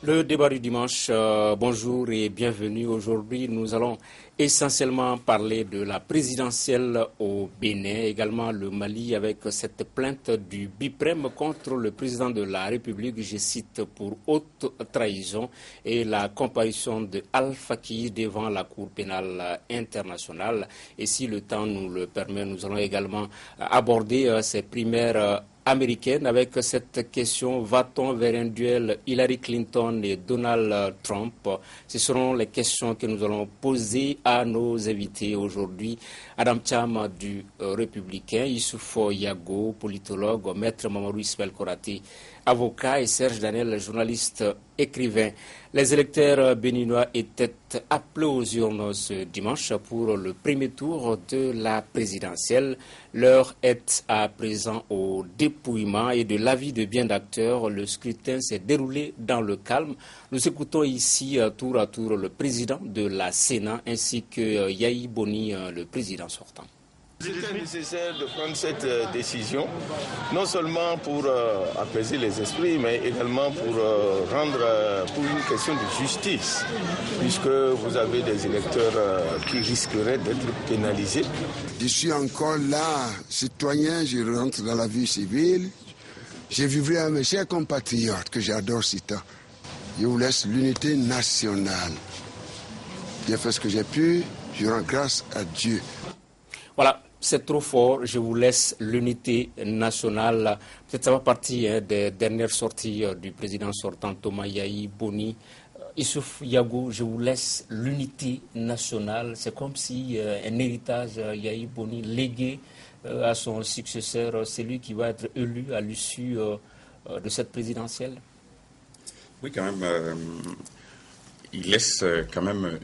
Le débat du dimanche, bonjour et bienvenue. Aujourd'hui, nous allons essentiellement parler de la présidentielle au Bénin, également le Mali avec cette plainte du BIPREM contre le président de la République, je cite, pour haute trahison et la comparution de Al-Faki devant la Cour pénale internationale. Et si le temps nous le permet, nous allons également aborder ces primaires américaine avec cette question: va-t-on vers un duel Hillary Clinton et Donald Trump? Ce seront les questions que nous allons poser à nos invités aujourd'hui. Adam Cham du Républicain, Issoufou Yago, politologue, Maître Mamadou Ismaël Koraté, avocat, et Serge Daniel, journaliste écrivain. Les électeurs béninois étaient appelés aux urnes ce dimanche pour le premier tour de la présidentielle. L'heure est à présent au dépouillement et de l'avis de bien d'acteurs. Le scrutin s'est déroulé dans le calme. Nous écoutons ici tour à tour le président de la Sénat ainsi que Yahi Boni, le président sortant. C'était nécessaire de prendre cette décision, non seulement pour apaiser les esprits, mais également pour pour une question de justice, puisque vous avez des électeurs qui risqueraient d'être pénalisés. Je suis encore là, citoyen, je rentre dans la vie civile. Je vivrai à mes chers compatriotes que j'adore si tant. Je vous laisse l'unité nationale. J'ai fait ce que j'ai pu, je rends grâce à Dieu. Voilà. C'est trop fort, je vous laisse l'unité nationale. Peut-être ça va partir des dernières sorties du président sortant Thomas Yahi Boni. Issouf Yago, je vous laisse l'unité nationale. C'est comme si un héritage Yahi Boni légué à son successeur, c'est lui qui va être élu à l'issue de cette présidentielle. Oui, quand même, il laisse quand même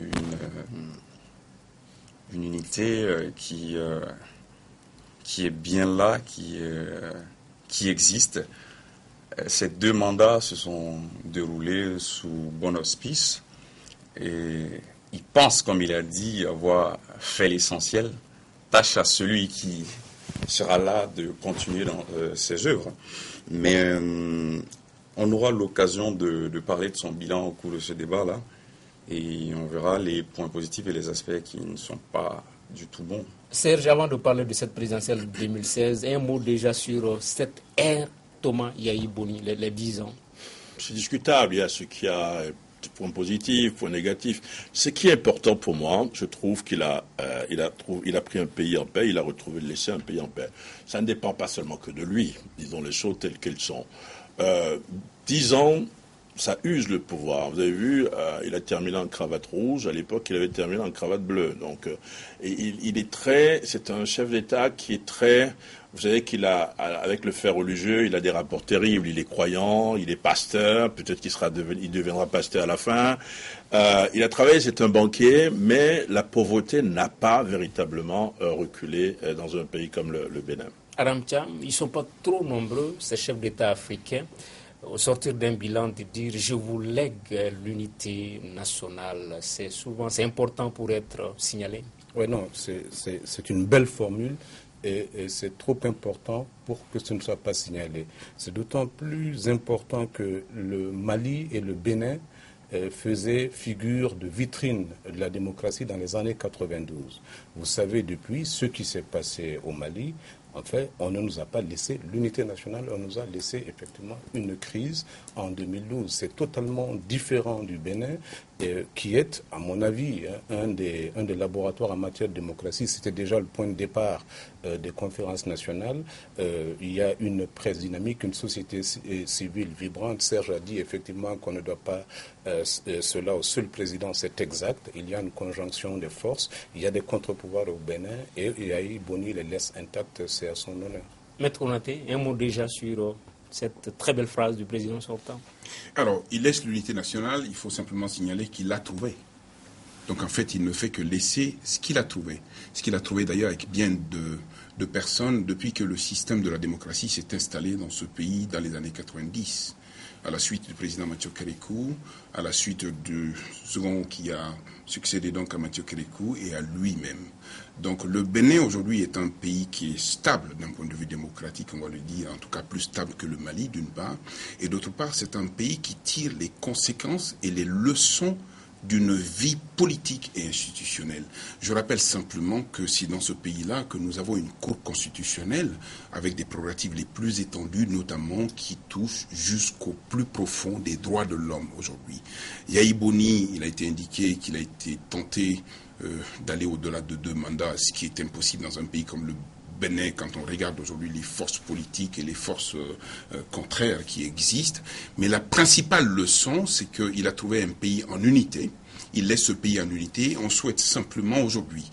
une unité qui est bien là, qui existe. Ces deux mandats se sont déroulés sous bon auspice et il pense, comme il a dit, avoir fait l'essentiel. Tâche à celui qui sera là de continuer dans ses œuvres. Mais on aura l'occasion de parler de son bilan au cours de ce débat-là. Et on verra les points positifs et les aspects qui ne sont pas du tout bons. Serge, avant de parler de cette présidentielle 2016, un mot déjà sur cette ère Thomas Yahi Boni, les 10 ans. C'est discutable, il y a ce qui a des points positifs, points négatifs. Ce qui est important pour moi, je trouve qu'il a pris un pays en paix, il a laissé un pays en paix. Ça ne dépend pas seulement que de lui, disons les choses telles qu'elles sont. 10 ans, ça use le pouvoir. Vous avez vu, il a terminé en cravate rouge. À l'époque, il avait terminé en cravate bleue. Donc, c'est un chef d'État qui est très, vous savez avec le fait religieux, il a des rapports terribles. Il est croyant, il est pasteur. Peut-être il deviendra pasteur à la fin. Il a travaillé, c'est un banquier, mais la pauvreté n'a pas véritablement reculé dans un pays comme le Bénin. Adam Cham, ils ne sont pas trop nombreux, ces chefs d'État africains, au sortir d'un bilan, de dire je vous lègue l'unité nationale. C'est important pour être signalé. Oui, non, c'est une belle formule et c'est trop important pour que ce ne soit pas signalé. C'est d'autant plus important que le Mali et le Bénin faisaient figure de vitrine de la démocratie dans les années 92. Vous savez depuis ce qui s'est passé au Mali. En fait, on ne nous a pas laissé l'unité nationale, on nous a laissé effectivement une crise en 2012. C'est totalement différent du Bénin, qui est, à mon avis, un des laboratoires en matière de démocratie. C'était déjà le point de départ des conférences nationales. Il y a une presse dynamique, une société civile vibrante. Serge a dit effectivement qu'on ne doit pas cela au seul président, c'est exact. Il y a une conjonction des forces, il y a des contre-pouvoirs au Bénin et Yahi Boni les laisse intacts, c'est à son honneur. Maître Konaté, un mot déjà sur cette très belle phrase du président sortant? Alors, il laisse l'unité nationale, il faut simplement signaler qu'il l'a trouvé. Donc en fait, il ne fait que laisser ce qu'il a trouvé. Ce qu'il a trouvé d'ailleurs avec bien de personnes depuis que le système de la démocratie s'est installé dans ce pays dans les années 90. À la suite du président Mathieu Kérékou, à la suite du second qui a succédé donc à Mathieu Kérékou et à lui-même. Donc le Bénin aujourd'hui est un pays qui est stable d'un point de vue démocratique, on va le dire, en tout cas plus stable que le Mali d'une part, et d'autre part c'est un pays qui tire les conséquences et les leçons d'une vie politique et institutionnelle. Je rappelle simplement que c'est dans ce pays-là que nous avons une Cour constitutionnelle avec des prérogatives les plus étendues, notamment qui touchent jusqu'au plus profond des droits de l'homme aujourd'hui. Yahi Boni, il a été indiqué qu'il a été tenté d'aller au-delà de 2 mandats, ce qui est impossible dans un pays comme le Bénin, quand on regarde aujourd'hui les forces politiques et les forces contraires qui existent. Mais la principale leçon, c'est qu'il a trouvé un pays en unité. Il laisse ce pays en unité. On souhaite simplement aujourd'hui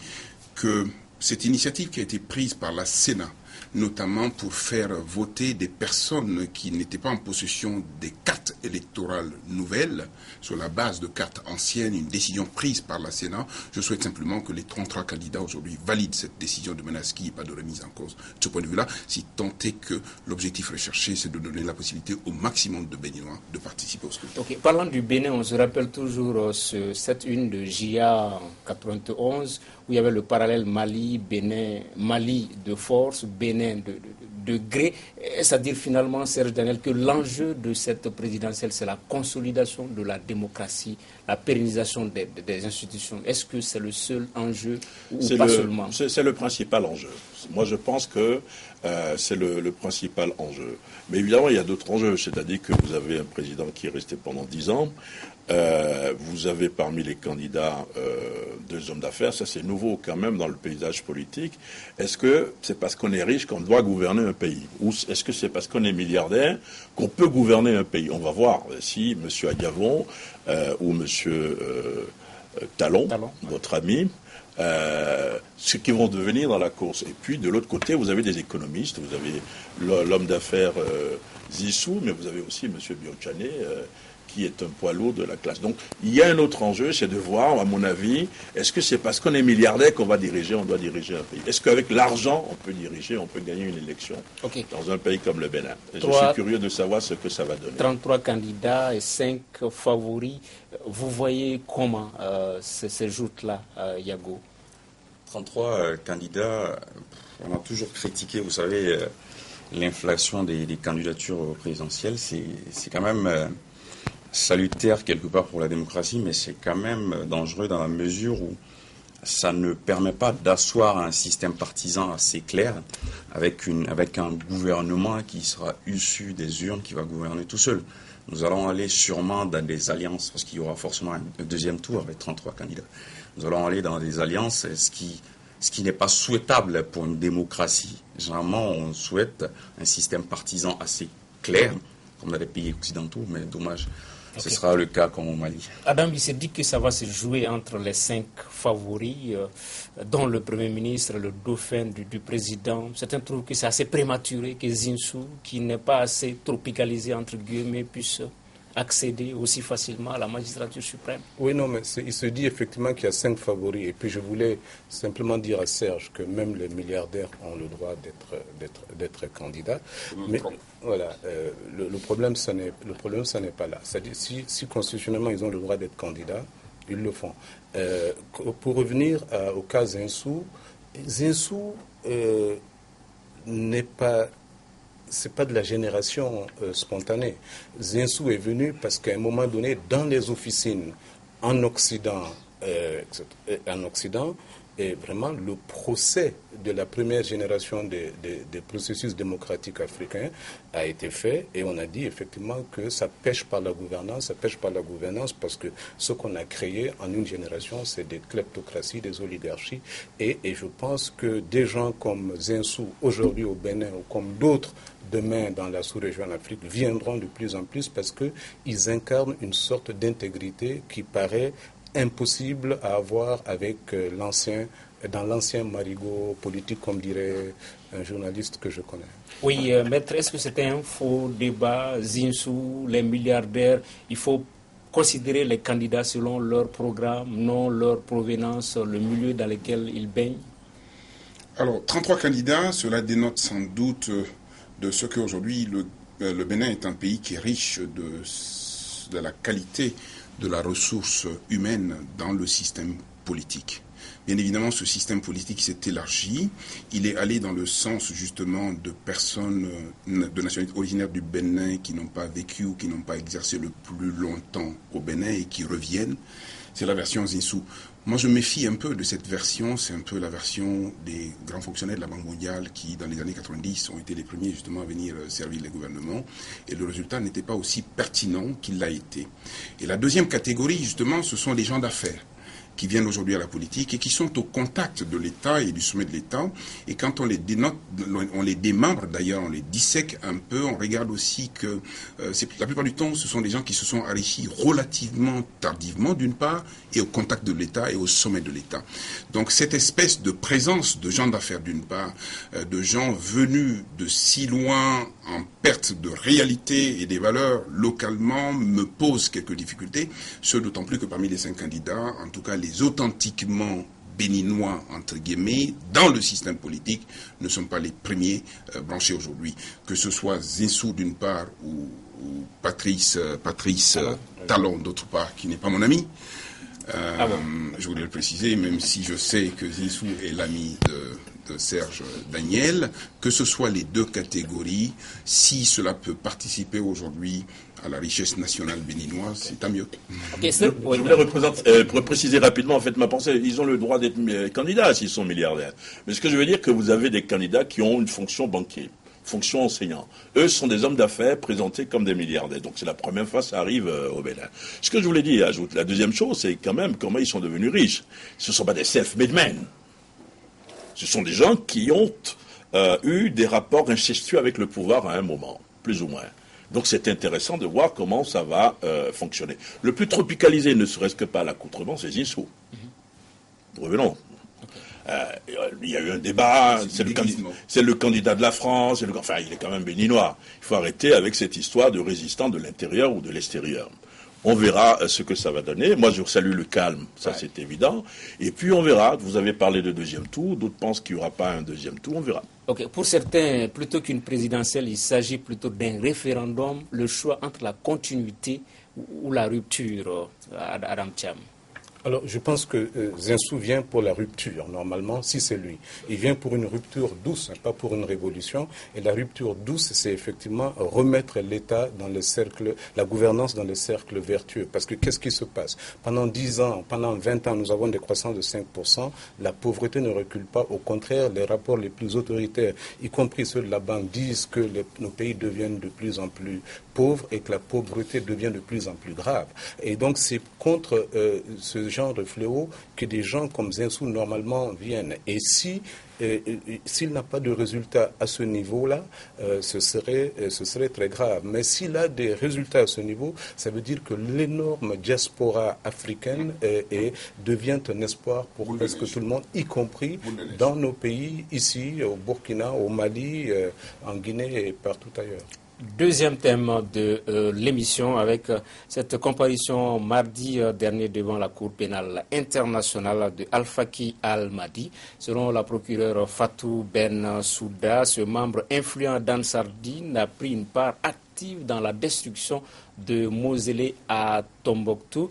que cette initiative qui a été prise par la Sénat, notamment pour faire voter des personnes qui n'étaient pas en possession des cartes électorales nouvelles, sur la base de cartes anciennes, une décision prise par la Sénat. Je souhaite simplement que les 33 candidats aujourd'hui valident cette décision de menace qui n'y ait pas de remise en cause. De ce point de vue-là, si tant est que l'objectif recherché, c'est de donner la possibilité au maximum de Béninois de participer au scrutin. Okay. Parlant du Bénin, on se rappelle toujours cette une de JA 91, où il y avait le parallèle Mali-Bénin, Mali de force, Bénin de gré, c'est-à-dire finalement, Serge Daniel, que l'enjeu de cette présidentielle, c'est la consolidation de la démocratie, la pérennisation des institutions. Est-ce que c'est le seul enjeu ou pas seulement? C'est le principal enjeu. Moi, je pense que c'est le principal enjeu. Mais évidemment, il y a d'autres enjeux, c'est-à-dire que vous avez un président qui est resté pendant 10 ans, vous avez parmi les candidats 2 hommes d'affaires, ça c'est nouveau quand même dans le paysage politique. Est-ce que c'est parce qu'on est riche qu'on doit gouverner un pays? Ou est-ce que c'est parce qu'on est milliardaire qu'on peut gouverner un pays? On va voir si M. Adiavon ou M. Talon, votre ami, ce qu'ils vont devenir dans la course. Et puis de l'autre côté, vous avez des économistes, vous avez l'homme d'affaires Zissou, mais vous avez aussi M. Biochane, qui est un poids lourd de la classe. Donc, il y a un autre enjeu, c'est de voir, à mon avis, est-ce que c'est parce qu'on est milliardaire qu'on va diriger, on doit diriger un pays? Est-ce qu'avec l'argent, on peut diriger, on peut gagner une élection dans un pays comme le Bénin? Et je suis curieux de savoir ce que ça va donner. 33 candidats et 5 favoris. Vous voyez comment ces joutes-là, Yago? 33 candidats, on a toujours critiqué, vous savez, l'inflation des candidatures présidentielles. C'est quand même salutaire quelque part pour la démocratie, mais c'est quand même dangereux dans la mesure où ça ne permet pas d'asseoir un système partisan assez clair avec un gouvernement qui sera issu des urnes, qui va gouverner tout seul. Nous allons aller sûrement dans des alliances, parce qu'il y aura forcément un deuxième tour avec 33 candidats. Nous allons aller dans des alliances, ce qui n'est pas souhaitable pour une démocratie. Généralement, on souhaite un système partisan assez clair, comme dans les pays occidentaux, mais dommage. Ce sera le cas comme au Mali. Adam, il s'est dit que ça va se jouer entre les 5 favoris, dont le Premier ministre, le dauphin du président. Certains trouvent que c'est assez prématuré que Zinsou, qui n'est pas assez tropicalisé, entre guillemets, puisse accéder aussi facilement à la magistrature suprême. Oui, non, mais il se dit effectivement qu'il y a 5 favoris. Et puis je voulais simplement dire à Serge que même les milliardaires ont le droit d'être candidats. Mais voilà, le problème, ça n'est pas là. C'est-à-dire, si constitutionnellement ils ont le droit d'être candidats, ils le font. Pour revenir au cas Zinsou n'est pas... C'est pas de la génération spontanée. Zinsou est venu parce qu'à un moment donné, dans les officines en Occident, et vraiment le procès de la première génération des processus démocratiques africains a été fait et on a dit effectivement que ça pêche par la gouvernance, parce que ce qu'on a créé en une génération, c'est des kleptocraties, des oligarchies et je pense que des gens comme Zinsou aujourd'hui au Bénin ou comme d'autres demain dans la sous-région en Afrique viendront de plus en plus parce qu'ils incarnent une sorte d'intégrité qui paraît impossible à avoir avec dans l'ancien marigot politique, comme dirait un journaliste que je connais. Oui, maître, est-ce que c'était un faux débat? Zinsou, les milliardaires, il faut considérer les candidats selon leur programme, non leur provenance, le milieu dans lequel ils baignent? Alors, 33 candidats, cela dénote sans doute de ce qu'aujourd'hui le Bénin est un pays qui est riche de la qualité de la ressource humaine dans le système politique. Bien évidemment, ce système politique s'est élargi. Il est allé dans le sens justement de personnes de nationalité originaire du Bénin qui n'ont pas vécu ou qui n'ont pas exercé le plus longtemps au Bénin et qui reviennent. C'est la version Zinsou. Moi, je me méfie un peu de cette version. C'est un peu la version des grands fonctionnaires de la Banque mondiale qui, dans les années 90, ont été les premiers justement à venir servir les gouvernements. Et le résultat n'était pas aussi pertinent qu'il l'a été. Et la deuxième catégorie, justement, ce sont les gens d'affaires qui viennent aujourd'hui à la politique et qui sont au contact de l'État et du sommet de l'État. Et quand on les dénote, on les démembre d'ailleurs, on les dissèque un peu, on regarde aussi que la plupart du temps, ce sont des gens qui se sont enrichis relativement tardivement d'une part, et au contact de l'État et au sommet de l'État. Donc cette espèce de présence de gens d'affaires d'une part, de gens venus de si loin en perte de réalité et des valeurs localement me pose quelques difficultés, ce d'autant plus que parmi les 5 candidats, en tout cas les authentiquement béninois, entre guillemets, dans le système politique, ne sont pas les premiers branchés aujourd'hui. Que ce soit Zinsou d'une part ou Patrice Talon d'autre part, qui n'est pas mon ami. Je voulais le préciser, même si je sais que Zinsou est l'ami de Serge Daniel, que ce soit les deux catégories, si cela peut participer aujourd'hui à la richesse nationale béninoise, c'est tant mieux. Je voulais pour préciser rapidement en fait ma pensée, ils ont le droit d'être candidats s'ils sont milliardaires. Mais ce que je veux dire, que vous avez des candidats qui ont une fonction banquier, fonction enseignant. Eux sont des hommes d'affaires présentés comme des milliardaires. Donc c'est la première fois que ça arrive au Bénin. Ce que je voulais dire, ajoute la deuxième chose, c'est quand même comment ils sont devenus riches. Ce ne sont pas des self-made men. Ce sont des gens qui ont eu des rapports incestueux avec le pouvoir à un moment, plus ou moins. Donc c'est intéressant de voir comment ça va fonctionner. Le plus tropicalisé, ne serait-ce que par l'accoutrement, c'est Zinsou. Revenons. Il y a eu un débat, c'est le candidat de la France, enfin il est quand même béninois. Il faut arrêter avec cette histoire de résistant de l'intérieur ou de l'extérieur. On verra ce que ça va donner. Moi, je salue le calme, ça c'est évident. Et puis on verra, vous avez parlé de deuxième tour, d'autres pensent qu'il n'y aura pas un deuxième tour, on verra. Ok, pour certains, plutôt qu'une présidentielle, il s'agit plutôt d'un référendum, le choix entre la continuité ou la rupture, Adam Thiam. Alors, je pense que Zinsou vient pour la rupture, normalement, si c'est lui. Il vient pour une rupture douce, pas pour une révolution. Et la rupture douce, c'est effectivement remettre l'État dans le cercle, la gouvernance dans le cercle vertueux. Parce que qu'est-ce qui se passe? Pendant 10 ans, pendant 20 ans, nous avons des croissances de 5%. La pauvreté ne recule pas. Au contraire, les rapports les plus autoritaires, y compris ceux de la banque, disent que nos pays deviennent de plus en plus pauvres et que la pauvreté devient de plus en plus grave. Et donc, c'est contre ce genre de fléau que des gens comme Zinsou normalement viennent. Et s'il n'a pas de résultats à ce niveau-là, ce serait très grave. Mais s'il a des résultats à ce niveau, ça veut dire que l'énorme diaspora africaine devient un espoir pour presque tout le monde, y compris dans nos pays, ici, au Burkina, au Mali, en Guinée et partout ailleurs. Deuxième thème de l'émission avec cette comparution mardi dernier devant la Cour pénale internationale de Al-Faki Al-Mahdi. Selon la procureure Fatou Ben Souda, ce membre influent d'Ansardine a pris une part active dans la destruction de mausolées à Tombouctou.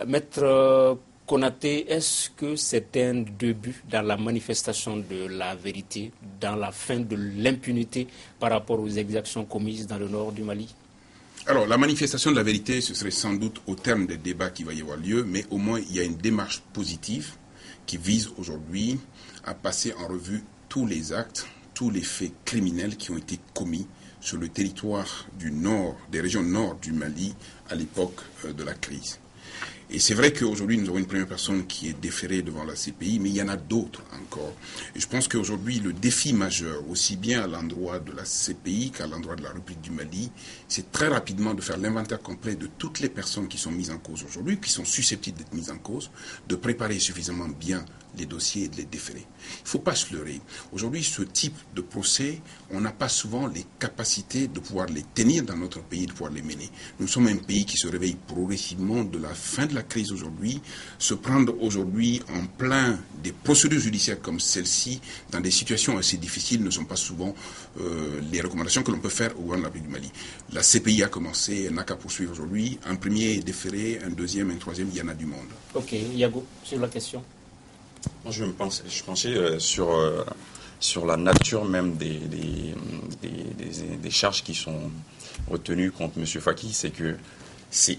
Maître Konaté, est-ce que c'est un début dans la manifestation de la vérité, dans la fin de l'impunité par rapport aux exactions commises dans le nord du Mali? Alors, la manifestation de la vérité, ce serait sans doute au terme des débats qui va y avoir lieu, mais au moins il y a une démarche positive qui vise aujourd'hui à passer en revue tous les actes, tous les faits criminels qui ont été commis sur le territoire du nord, des régions nord du Mali à l'époque de la crise. Et c'est vrai qu'aujourd'hui, nous avons une première personne qui est déférée devant la CPI, mais il y en a d'autres encore. Et je pense qu'aujourd'hui, le défi majeur, aussi bien à l'endroit de la CPI qu'à l'endroit de la République du Mali, c'est très rapidement de faire l'inventaire complet de toutes les personnes qui sont mises en cause aujourd'hui, qui sont susceptibles d'être mises en cause, de préparer suffisamment bien les dossiers et de les déférer. Il ne faut pas se leurrer. Aujourd'hui, ce type de procès, on n'a pas souvent les capacités de pouvoir les tenir dans notre pays, de pouvoir les mener. Nous sommes un pays qui se réveille progressivement de la fin de la crise aujourd'hui. Se prendre aujourd'hui en plein des procédures judiciaires comme celle-ci, dans des situations assez difficiles, ne sont pas souvent les recommandations que l'on peut faire au gouvernement de la République du Mali. La CPI a commencé, elle n'a qu'à poursuivre aujourd'hui. Un premier est déféré, un deuxième, un troisième, il y en a du monde. Ok, Yago, sur la question. Moi, je pensais sur la nature même des charges qui sont retenues contre M. Faki, c'est que c'est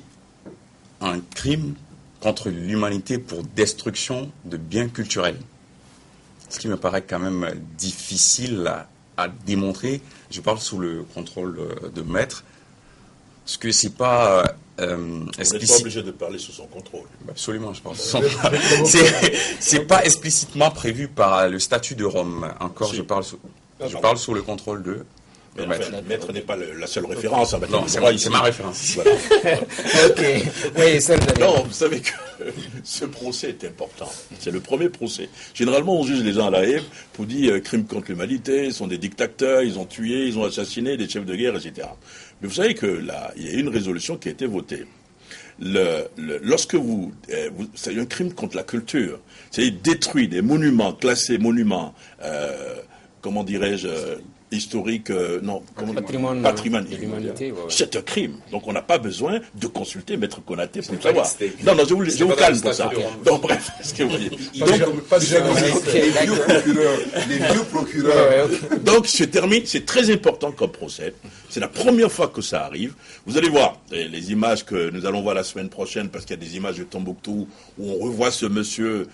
un crime contre l'humanité pour destruction de biens culturels. Ce qui me paraît quand même difficile à démontrer. Je parle sous le contrôle de maître. Parce que c'est pas On n'est pas obligé de parler sous son contrôle. Absolument, je pense. C'est pas explicitement prévu par le statut de Rome. Encore, si. je parle sous le contrôle de maître. Le maître n'est pas la seule référence. Non, c'est ma référence. Voilà. Ok. Oui, non, vous savez que ce procès est important. C'est le premier procès. Généralement, on juge les gens à la haie pour dire crimes contre l'humanité, ils sont des dictateurs, ils ont tué, ils ont assassiné des chefs de guerre, etc. Mais vous savez que là, il y a une résolution qui a été votée. Lorsque c'est un crime contre la culture, c'est-à-dire détruire des monuments, classés monuments, comment dirais-je, historique, patrimoine de l'humanité. Ouais. C'est un crime. Donc on n'a pas besoin de consulter Maître Konaté pour le savoir. Non, je vous calme pour ça. Donc bref, ce que vous voyez. Les vieux procureurs. Donc c'est très important comme procès. C'est la première fois que ça arrive. Vous allez voir les images que nous allons voir la semaine prochaine, parce qu'il y a des images de Tombouctou où on revoit ce monsieur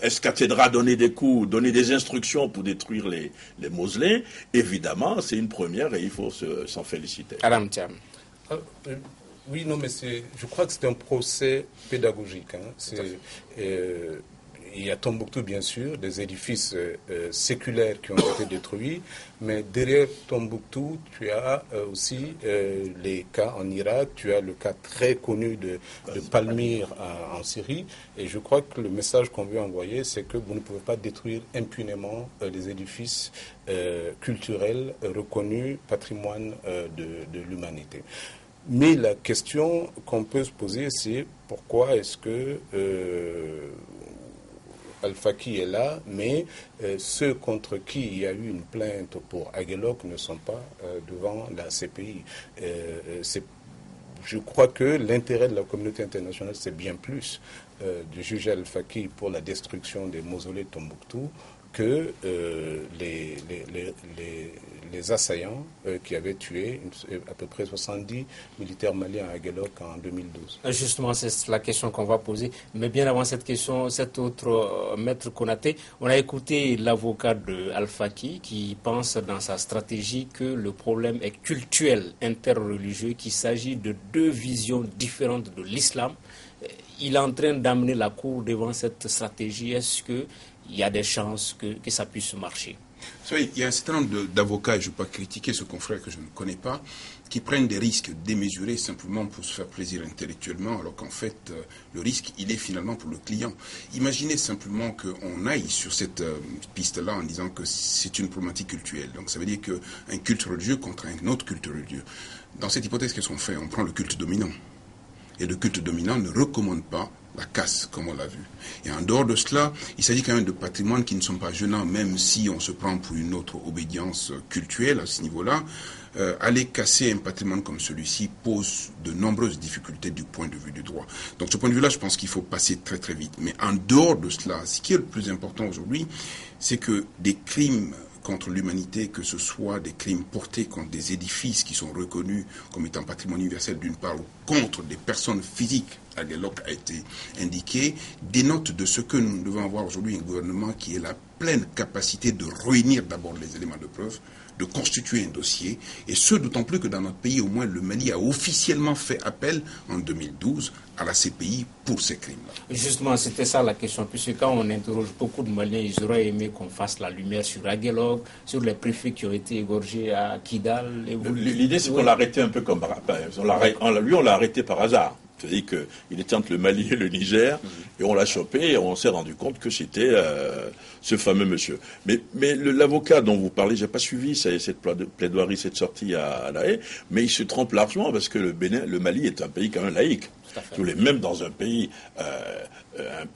Escatedra donner des coups, donner des instructions pour détruire les mausolées. Évidemment, c'est une première et il faut s'en féliciter. Adam Thiam. Oui, non, mais je crois que c'est un procès pédagogique. Il y a Tombouctou, bien sûr, des édifices séculaires qui ont été détruits, mais derrière Tombouctou, tu as aussi les cas en Irak, tu as le cas très connu de Palmyre en Syrie, et je crois que le message qu'on veut envoyer, c'est que vous ne pouvez pas détruire impunément les édifices culturels reconnus patrimoine de l'humanité. Mais la question qu'on peut se poser, c'est pourquoi est-ce que Al-Faki est là, mais ceux contre qui il y a eu une plainte pour Aguelok ne sont pas devant la CPI. Je crois que l'intérêt de la communauté internationale, c'est bien plus de juger Al-Faki pour la destruction des mausolées de Tombouctou que les assaillants qui avaient tué à peu près 70 militaires maliens à Aguelok en 2012. Justement, c'est la question qu'on va poser. Mais bien avant cette question, cet autre maître Konaté, on a écouté l'avocat de Al-Faki qui pense dans sa stratégie que le problème est cultuel, interreligieux, qu'il s'agit de deux visions différentes de l'islam. Il est en train d'amener la cour devant cette stratégie. Est-ce qu'il y a des chances que ça puisse marcher? Vous savez, il y a un certain nombre d'avocats, et je ne veux pas critiquer ce confrère que je ne connais pas, qui prennent des risques démesurés simplement pour se faire plaisir intellectuellement, alors qu'en fait, le risque, il est finalement pour le client. Imaginez simplement qu'on aille sur cette piste-là en disant que c'est une problématique culturelle. Donc ça veut dire qu'un culte religieux contre un autre culte religieux. Dans cette hypothèse, qu'est-ce qu'on fait? On prend le culte dominant. Et le culte dominant ne recommande pas la casse, comme on l'a vu. Et en dehors de cela, il s'agit quand même de patrimoines qui ne sont pas gênants, même si on se prend pour une autre obédience cultuelle à ce niveau-là. Aller casser un patrimoine comme celui-ci pose de nombreuses difficultés du point de vue du droit. Donc, de ce point de vue-là, je pense qu'il faut passer très très vite. Mais en dehors de cela, ce qui est le plus important aujourd'hui, c'est que des crimes contre l'humanité, que ce soit des crimes portés contre des édifices qui sont reconnus comme étant patrimoine universel d'une part, ou contre des personnes physiques, Aguelok a été indiqué, dénote de ce que nous devons avoir aujourd'hui un gouvernement qui ait la pleine capacité de réunir d'abord les éléments de preuve, de constituer un dossier, et ce d'autant plus que dans notre pays, au moins le Mali a officiellement fait appel en 2012 à la CPI pour ces crimes-là. Justement, c'était ça la question, puisque quand on interroge beaucoup de Maliens, ils auraient aimé qu'on fasse la lumière sur Aguelog, sur les préfets qui ont été égorgés à Kidal. L'idée, c'est qu'on l'a arrêté un peu comme... Lui, on l'a arrêté par hasard. C'est-à-dire qu'il était entre le Mali et le Niger, et on l'a chopé, et on s'est rendu compte que c'était ce fameux monsieur. Mais l'avocat dont vous parlez, j'ai pas suivi cette plaidoirie, cette sortie à La Haye, mais il se trompe largement, parce que le Mali est un pays quand même laïque. Même dans un pays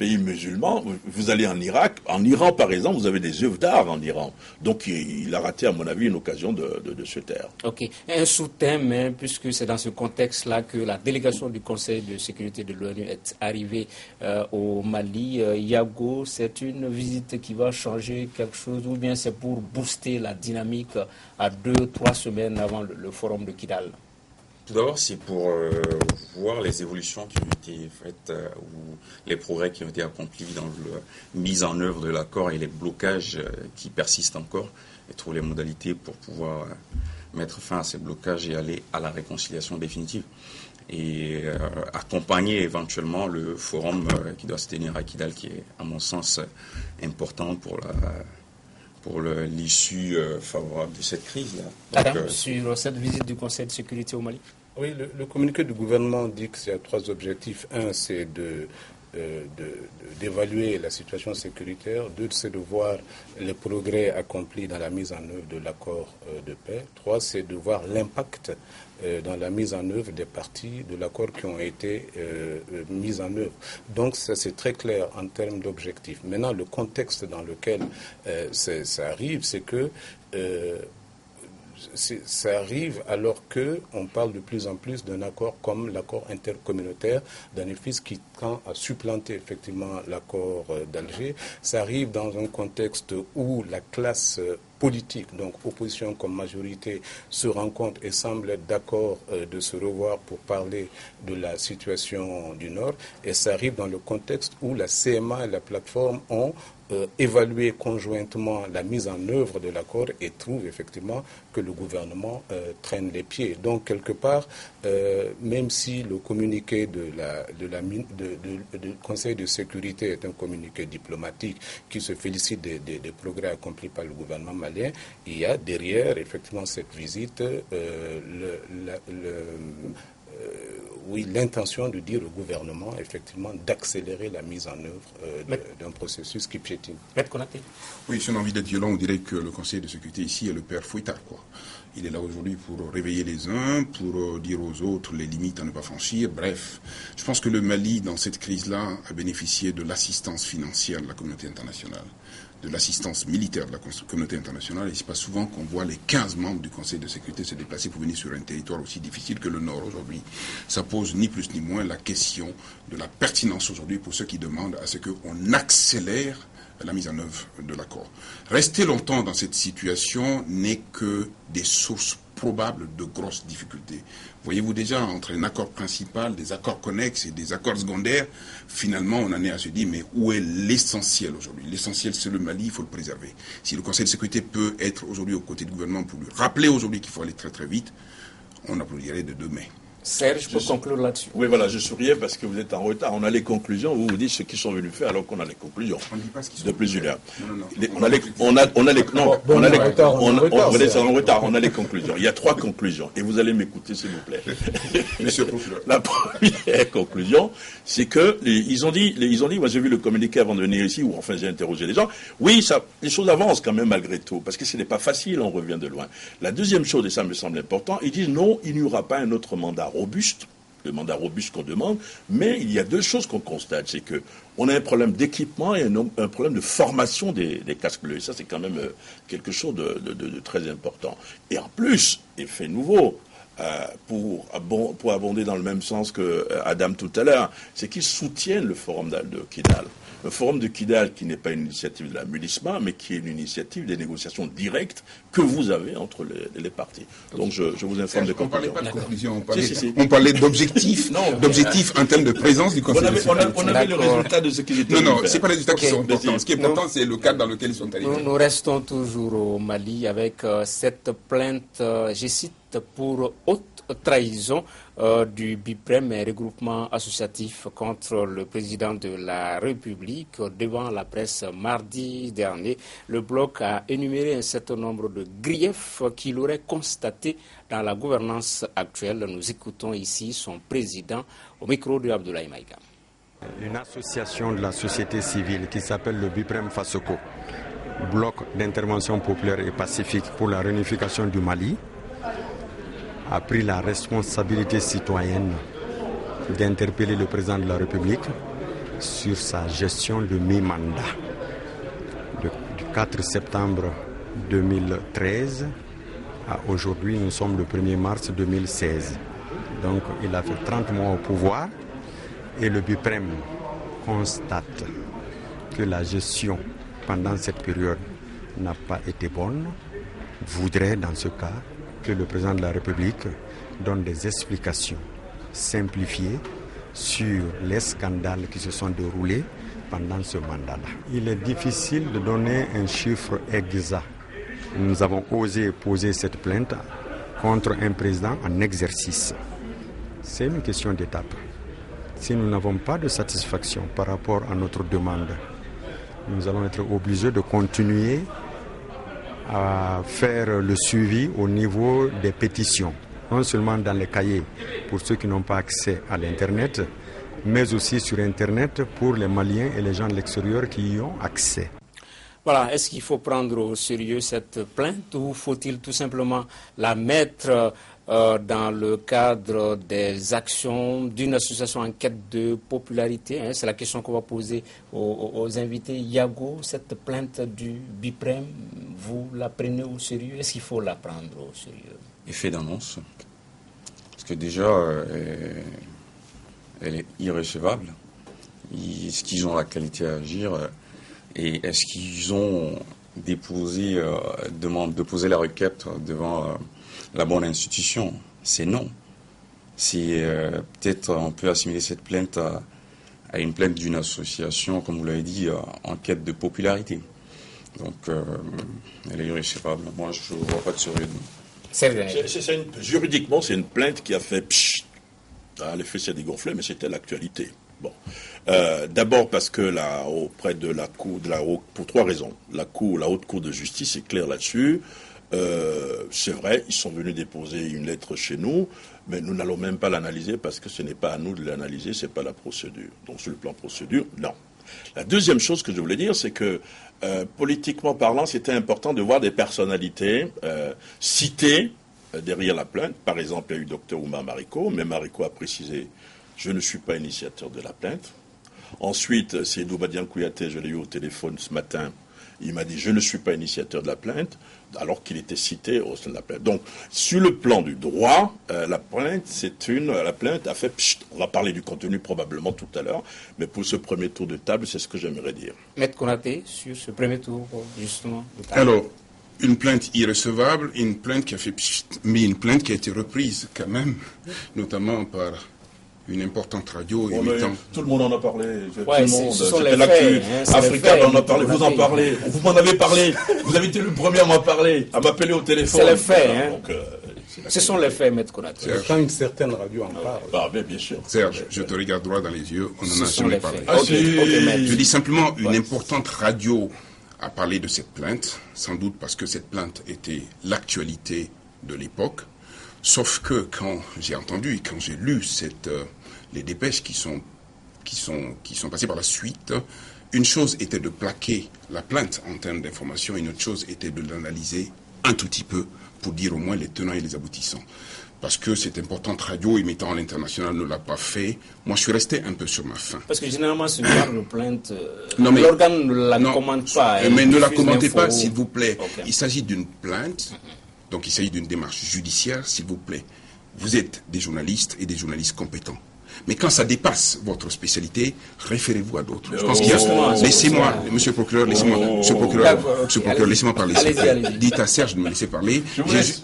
musulman, vous allez en Irak, en Iran par exemple, vous avez des œuvres d'art en Iran. Donc il a raté à mon avis une occasion de se taire. Ok, un sous-thème, hein, puisque c'est dans ce contexte-là que la délégation du Conseil de sécurité de l'ONU est arrivée au Mali. Yago, c'est une visite qui va changer quelque chose, ou bien c'est pour booster la dynamique à 2-3 semaines avant le forum de Kidal? Tout d'abord, c'est pour voir les évolutions qui ont été faites ou les progrès qui ont été accomplis dans la mise en œuvre de l'accord et les blocages qui persistent encore, et trouver les modalités pour pouvoir mettre fin à ces blocages et aller à la réconciliation définitive. Et accompagner éventuellement le forum qui doit se tenir à Kidal, qui est à mon sens important pour l'issue favorable de cette crise-là. Adam, sur cette visite du Conseil de sécurité au Mali? Oui, le communiqué du gouvernement dit qu'il y a 3 objectifs. Un, c'est d'évaluer la situation sécuritaire. 2, c'est de voir les progrès accomplis dans la mise en œuvre de l'accord de paix. 3, c'est de voir l'impact dans la mise en œuvre des parties de l'accord qui ont été mises en œuvre. Donc ça, c'est très clair en termes d'objectifs. Maintenant, le contexte dans lequel ça arrive, c'est que ça arrive alors qu'on parle de plus en plus d'un accord comme l'accord intercommunautaire d'Anefis qui tend à supplanter effectivement l'accord d'Alger. Ça arrive dans un contexte où la classe politique, donc opposition comme majorité, se rencontrent et semblent être d'accord de se revoir pour parler de la situation du Nord. Et ça arrive dans le contexte où la CMA et la plateforme ont évaluer conjointement la mise en œuvre de l'accord et trouve effectivement que le gouvernement traîne les pieds. Donc, quelque part, même si le communiqué du Conseil de sécurité est un communiqué diplomatique qui se félicite des progrès accomplis par le gouvernement malien, il y a derrière, effectivement, cette visite, l'intention de dire au gouvernement, effectivement, d'accélérer la mise en œuvre d'un processus qui piétine. Oui, si on a envie d'être violent, on dirait que le Conseil de sécurité ici est le père Fouettard, quoi. Il est là aujourd'hui pour réveiller les uns, pour dire aux autres les limites à ne pas franchir. Bref, je pense que le Mali, dans cette crise-là, a bénéficié de l'assistance financière de la communauté internationale, de l'assistance militaire de la communauté internationale. Et c'est pas souvent qu'on voit les 15 membres du Conseil de sécurité se déplacer pour venir sur un territoire aussi difficile que le Nord aujourd'hui. Ça pose ni plus ni moins la question de la pertinence aujourd'hui pour ceux qui demandent à ce qu'on accélère la mise en œuvre de l'accord. Rester longtemps dans cette situation n'est que des sources probables de grosses difficultés. Voyez-vous déjà, entre un accord principal, des accords connexes et des accords secondaires, finalement on en est à se dire, mais où est l'essentiel aujourd'hui? L'essentiel c'est le Mali, il faut le préserver. Si le Conseil de sécurité peut être aujourd'hui aux côtés du gouvernement pour lui rappeler aujourd'hui qu'il faut aller très très vite, on applaudirait de 2 mains. Serge, je peux conclure là-dessus. Oui, voilà, je souriais parce que vous êtes en retard. On a les conclusions, vous dites ce qu'ils sont venus faire alors qu'on a les conclusions. On ne dit pas ce qu'ils sont de plusieurs. Non. On a les conclusions. Il y a 3 conclusions. Et vous allez m'écouter, s'il vous plaît. Monsieur le procureur. La première conclusion, c'est que ils ont dit, moi j'ai vu le communiqué avant de venir ici, où enfin j'ai interrogé les gens. Oui, les choses avancent quand même malgré tout, parce que ce n'est pas facile, on revient de loin. La deuxième chose, et ça me semble important, ils disent non, il n'y aura pas un autre mandat robuste, le mandat robuste qu'on demande, mais il y a 2 choses qu'on constate, c'est que on a un problème d'équipement et un problème de formation des casques bleus. Et ça, c'est quand même quelque chose de très important. Et en plus, effet nouveau, pour abonder dans le même sens que Adam tout à l'heure, c'est qu'ils soutiennent le forum de Kidal. Le forum de Kidal qui n'est pas une initiative de la MINUSMA, mais qui est une initiative des négociations directes que vous avez entre les partis. Donc je vous informe des conclusions. On ne parlait pas de conclusions, on parlait d'objectifs, d'objectifs en termes de présence du Conseil. On avait le résultat de ce qu'ils étaient. Non, ce n'est pas les résultats qui sont importants. Ce qui est important, c'est le cadre dans lequel ils sont arrivés. Nous restons toujours au Mali avec cette plainte, je cite, pour haute trahison du BIPREM, regroupement associatif contre le président de la République. Devant la presse mardi dernier, le bloc a énuméré un certain nombre de griefs qu'il aurait constatés dans la gouvernance actuelle. Nous écoutons ici son président au micro de Abdoulaye Maïga. Une association de la société civile qui s'appelle le BIPREM FASOCO, bloc d'intervention populaire et pacifique pour la réunification du Mali, a pris la responsabilité citoyenne d'interpeller le président de la République sur sa gestion de mi-mandat. Du 4 septembre 2013 à aujourd'hui, nous sommes le 1er mars 2016. Donc il a fait 30 mois au pouvoir et le BIPREM constate que la gestion pendant cette période n'a pas été bonne, voudrait dans ce cas que le président de la République donne des explications simplifiées sur les scandales qui se sont déroulés pendant ce mandat-là. Il est difficile de donner un chiffre exact. Nous avons osé poser cette plainte contre un président en exercice. C'est une question d'étape. Si nous n'avons pas de satisfaction par rapport à notre demande, nous allons être obligés de continuer à faire le suivi au niveau des pétitions, non seulement dans les cahiers pour ceux qui n'ont pas accès à l'Internet, mais aussi sur Internet pour les Maliens et les gens de l'extérieur qui y ont accès. Voilà, est-ce qu'il faut prendre au sérieux cette plainte ou faut-il tout simplement la mettre dans le cadre des actions d'une association en quête de popularité, hein? C'est la question qu'on va poser aux invités. Yago, cette plainte du BIPREM, vous la prenez au sérieux? Est-ce qu'il faut la prendre au sérieux? Effet d'annonce. Parce que déjà, elle est irrécevable. Est-ce qu'ils ont la qualité à agir? Et est-ce qu'ils ont déposé la requête devant la bonne institution? C'est non. C'est peut-être on peut assimiler cette plainte à une plainte d'une association, comme vous l'avez dit, en quête de popularité. Donc, elle est irrécevable. Moi, je ne vois pas de sérieux. Juridiquement, c'est une plainte qui a fait pchit. L'effet s'est dégonflé, mais c'était l'actualité. Bon. D'abord parce que auprès de la Cour, pour trois raisons. La Haute Cour de justice est claire là-dessus. C'est vrai, ils sont venus déposer une lettre chez nous, mais nous n'allons même pas l'analyser parce que ce n'est pas à nous de l'analyser, c'est pas la procédure. Donc sur le plan procédure, non. La deuxième chose que je voulais dire, c'est que politiquement parlant, c'était important de voir des personnalités citées derrière la plainte. Par exemple, il y a eu Dr Oumar Mariko, mais Mariko a précisé « je ne suis pas initiateur de la plainte ». Ensuite, c'est Badian Kouyaté, je l'ai eu au téléphone ce matin, il m'a dit « je ne suis pas initiateur de la plainte », alors qu'il était cité au sein de la plainte. Donc, sur le plan du droit, la plainte a fait pchit. On va parler du contenu probablement tout à l'heure, mais pour ce premier tour de table, c'est ce que j'aimerais dire. Maître Konaté, sur ce premier tour, justement, de table. Alors, une plainte irrecevable, une plainte qui a fait pchit, mais une plainte qui a été reprise quand même, notamment par une importante radio émettant... Tout le monde en a parlé. Ouais, tout le monde. C'était l'actu. Africa en a parlé. Vous en parlez. Vous m'en avez parlé. Vous avez été le premier à m'en parler, à m'appeler au téléphone. C'est les faits. Hein. Donc, ce sont les faits, Maître Konaté. Quand une certaine radio en parle. Ah, bien sûr. Serge, je te regarde droit dans les yeux. On n'en a jamais parlé. Je dis simplement une importante radio a parlé de cette plainte, sans doute parce que cette plainte était l'actualité de l'époque. Sauf que quand j'ai entendu et quand j'ai lu les dépêches qui sont passées par la suite, une chose était de plaquer la plainte en termes d'information, une autre chose était de l'analyser un tout petit peu pour dire au moins les tenants et les aboutissants. Parce que cette importante radio émettant à l'international ne l'a pas fait. Moi, je suis resté un peu sur ma faim. Parce que généralement, ce genre de plainte, l'organe ne la commente pas. Mais ne la commentez pas, s'il vous plaît. Okay. Il s'agit d'une plainte, donc il s'agit d'une démarche judiciaire, s'il vous plaît. vous êtes des journalistes et des journalistes compétents. Mais quand ça dépasse votre spécialité, référez-vous à d'autres. Je pense qu'il y a... Laissez-moi, monsieur le procureur, laissez-moi parler. Allez-y. Dites à Serge de me laisser parler.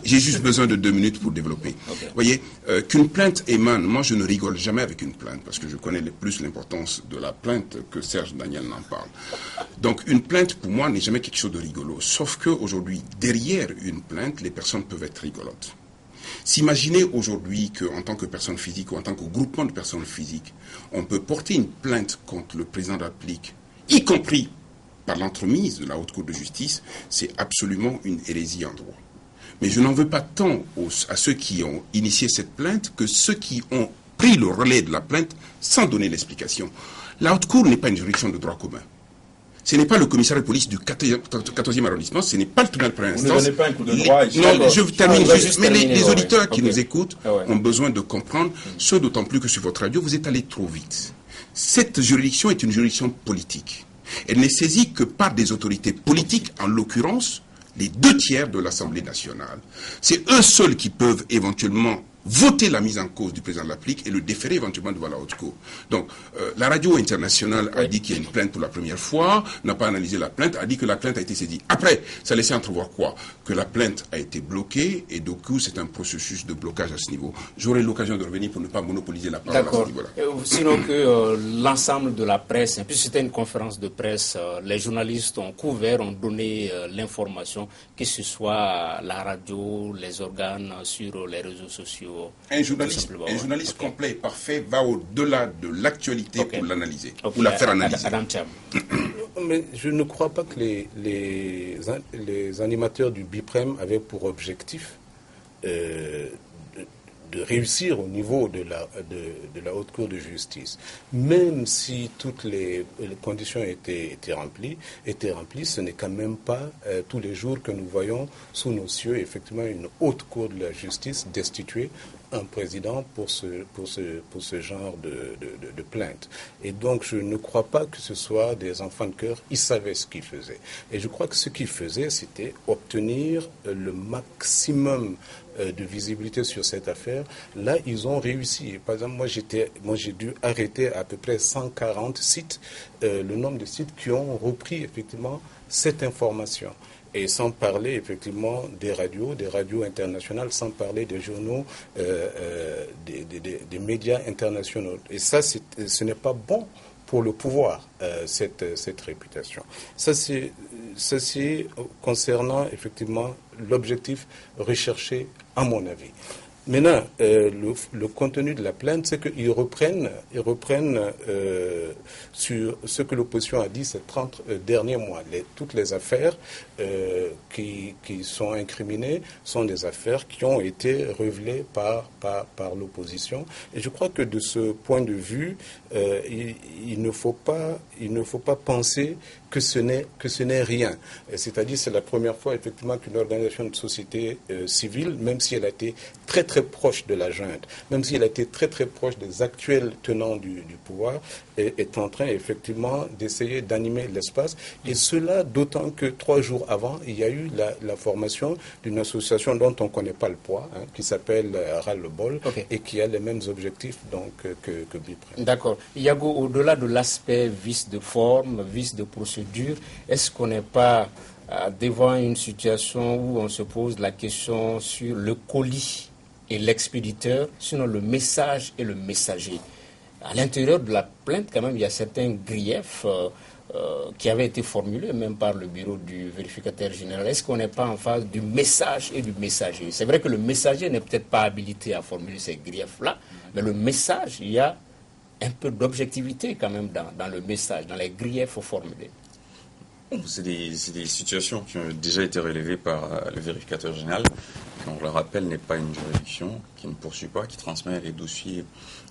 J'ai juste besoin de 2 minutes pour développer. Vous voyez, qu'une plainte émane, moi je ne rigole jamais avec une plainte, parce que je connais plus l'importance de la plainte que Serge Daniel n'en parle. Donc une plainte, pour moi, n'est jamais quelque chose de rigolo. Sauf qu'aujourd'hui, derrière une plainte, les personnes peuvent être rigolotes. S'imaginer aujourd'hui qu'en tant que personne physique ou en tant que groupement de personnes physiques, on peut porter une plainte contre le président de la République, y compris par l'entremise de la Haute Cour de justice, c'est absolument une hérésie en droit. Mais je n'en veux pas tant à ceux qui ont initié cette plainte que ceux qui ont pris le relais de la plainte sans donner l'explication. La Haute Cour n'est pas une juridiction de droit commun. Ce n'est pas le commissariat de police du 14e arrondissement, ce n'est pas le tribunal de première instance. Vous ne donnez pas un coup de droit ici. Non, je termine juste. Mais les auditeurs qui nous écoutent ont besoin de comprendre, ce d'autant plus que sur votre radio, vous êtes allé trop vite. Cette juridiction est une juridiction politique. Elle n'est saisie que par des autorités politiques, en l'occurrence, les 2/3 de l'Assemblée nationale. C'est eux seuls qui peuvent éventuellement voter la mise en cause du président de la République et le déférer éventuellement devant la Haute Cour. Donc, la radio internationale a dit qu'il y a une plainte pour la première fois, n'a pas analysé la plainte, a dit que la plainte a été saisie. Après, ça laissait entrevoir quoi? Que la plainte a été bloquée et du coup, c'est un processus de blocage à ce niveau. J'aurai l'occasion de revenir pour ne pas monopoliser la parole à ce niveau-là. Sinon que l'ensemble de la presse, puisque c'était une conférence de presse, les journalistes ont couvert, ont donné l'information, que ce soit la radio, les organes sur les réseaux sociaux. Un journaliste complet et parfait va au-delà de l'actualité pour l'analyser, pour la faire analyser. Mais je ne crois pas que les animateurs du BIPREM avaient pour objectif de réussir au niveau de la Haute Cour de justice. Même si toutes les conditions étaient remplies, ce n'est quand même pas tous les jours que nous voyons sous nos cieux effectivement une Haute Cour de la justice destituer un président pour ce genre de plainte. Et donc je ne crois pas que ce soit des enfants de cœur, ils savaient ce qu'ils faisaient. Et je crois que ce qu'ils faisaient, c'était obtenir le maximum de visibilité sur cette affaire. Là, ils ont réussi. Par exemple, moi j'ai dû arrêter à peu près 140 sites, le nombre de sites qui ont repris effectivement cette information. Et sans parler effectivement des radios internationales, sans parler des journaux, des médias internationaux. Et ça, ce n'est pas bon pour le pouvoir, cette réputation. Ça, c'est concernant effectivement l'objectif recherché, à mon avis. Maintenant, le contenu de la plainte, c'est qu'ils reprennent sur ce que l'opposition a dit ces 30 derniers mois. Toutes les affaires qui sont incriminées sont des affaires qui ont été révélées par l'opposition. Et je crois que de ce point de vue, il ne faut pas penser que ce n'est rien. C'est-à-dire, c'est la première fois effectivement qu'une organisation de société civile, même si elle a été très très proche de la junte, même si elle a été très très proche des actuels tenants du pouvoir, est en train effectivement d'essayer d'animer l'espace. Et cela d'autant que 3 jours avant, il y a eu la formation d'une association dont on ne connaît pas le poids, qui s'appelle Ras-le-Bol, et qui a les mêmes objectifs donc, que BIPREM. D'accord. Yago, au-delà de l'aspect vice de forme, vice de procédure, est-ce qu'on n'est pas devant une situation où on se pose la question sur le colis et l'expéditeur, sinon le message et le messager? À l'intérieur de la plainte, quand même, il y a certains griefs qui avaient été formulés même par le bureau du vérificateur général. Est-ce qu'on n'est pas en phase du message et du messager? C'est vrai que le messager n'est peut-être pas habilité à formuler ces griefs-là, mais le message, il y a un peu d'objectivité quand même dans le message, dans les griefs formulés. C'est des situations qui ont déjà été relevées par le vérificateur général, qui, on le rappelle, n'est pas une juridiction, qui ne poursuit pas, qui transmet les dossiers,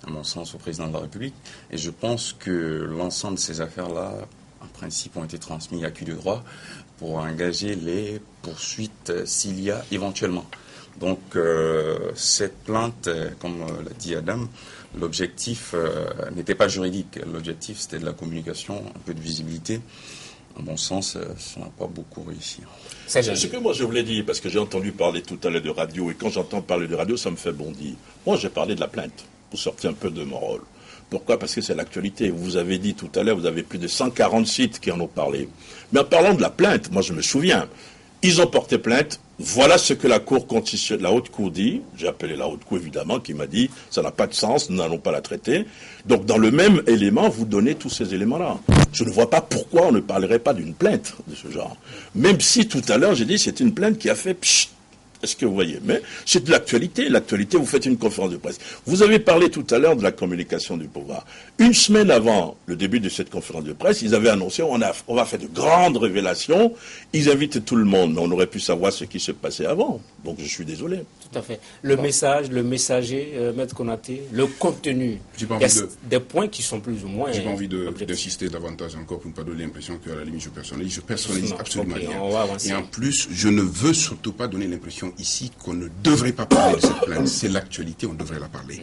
à mon sens, au président de la République. Et je pense que l'ensemble de ces affaires-là, en principe, ont été transmis à accus de droit pour engager les poursuites s'il y a éventuellement. Donc, cette plainte, comme l'a dit Adam, l'objectif n'était pas juridique. L'objectif, c'était de la communication, un peu de visibilité. à mon sens, ça n'a pas beaucoup réussi. C'est ce que moi je voulais dire, parce que j'ai entendu parler tout à l'heure de radio, et quand j'entends parler de radio, ça me fait bondir. Moi, j'ai parlé de la plainte, pour sortir un peu de mon rôle. Pourquoi? Parce que c'est l'actualité. Vous avez dit tout à l'heure, vous avez plus de 140 sites qui en ont parlé. Mais en parlant de la plainte, moi je me souviens, ils ont porté plainte. Voilà ce que la haute cour dit. J'ai appelé la haute cour évidemment, qui m'a dit ça n'a pas de sens, nous n'allons pas la traiter. Donc dans le même élément, vous donnez tous ces éléments-là. Je ne vois pas pourquoi on ne parlerait pas d'une plainte de ce genre. Même si tout à l'heure j'ai dit c'est une plainte qui a fait pchit. Est-ce que vous voyez? Mais c'est de l'actualité. L'actualité, vous faites une conférence de presse. Vous avez parlé tout à l'heure de la communication du pouvoir. Une semaine avant le début de cette conférence de presse, ils avaient annoncé on va faire de grandes révélations. Ils invitent tout le monde, mais on aurait pu savoir ce qui se passait avant. Donc je suis désolé. Tout à fait. Le message, le messager, Maître Konaté, le contenu. Il y a des points qui sont plus ou moins. J'ai pas envie d'insister davantage encore pour ne pas donner l'impression qu'à la limite je personnalise absolument rien. Et en plus, je ne veux surtout pas donner l'impression ici qu'on ne devrait pas parler de cette plainte. C'est l'actualité, on devrait la parler.